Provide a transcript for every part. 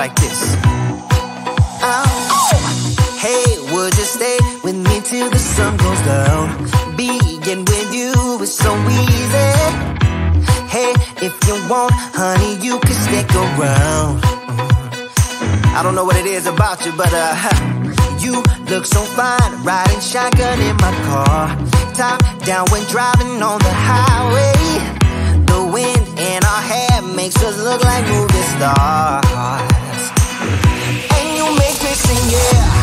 like this. Hey, would you stay with me till the sun goes down? Being with you is so easy. Hey, if you want, honey, you can stick around. I don't know what it is about you, but you look so fine, riding shotgun in my car, top down when driving on the highway. The wind in our hair makes us look like movie stars. And you make me sing, yeah.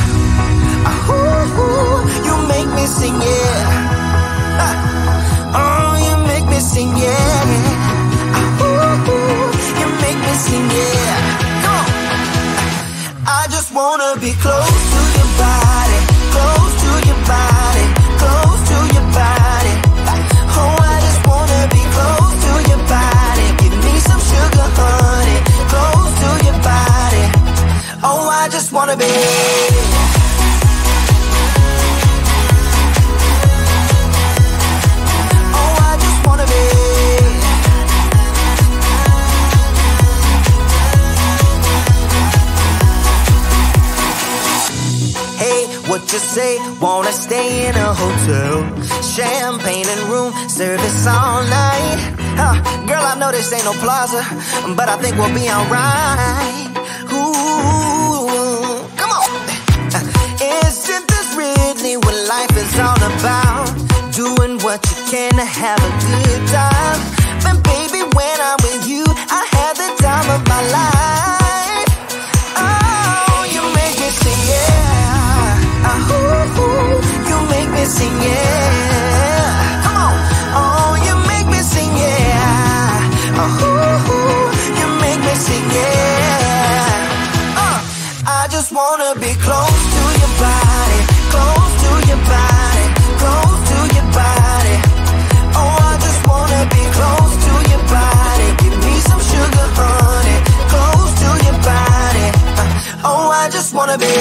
Ooh, you make me sing, yeah. Oh, you make me sing, yeah. Ooh, you make me sing, yeah. Come on. I just wanna be close to your body, close to your body, close to your body. Oh, I just wanna be close to your body. Give me some sugar, honey, close to your body. Oh, I just wanna be. What you say, wanna stay in a hotel, champagne and room service all night. Girl, I know this ain't no plaza, but I think we'll be alright. Ooh, come on. Isn't this really what life is all about? Doing what you can to have a good time. But baby, when I'm with you, I have the time of my life. Oh, you make me sing, yeah. Ooh, you make me sing, yeah. Come on. Oh, you make me sing, yeah. Ooh, you make me sing, yeah. I just wanna be close to your body, close to your body, close to your body. Oh, I just wanna be close to your body. Give me some sugar, honey, close to your body. Oh, I just wanna be.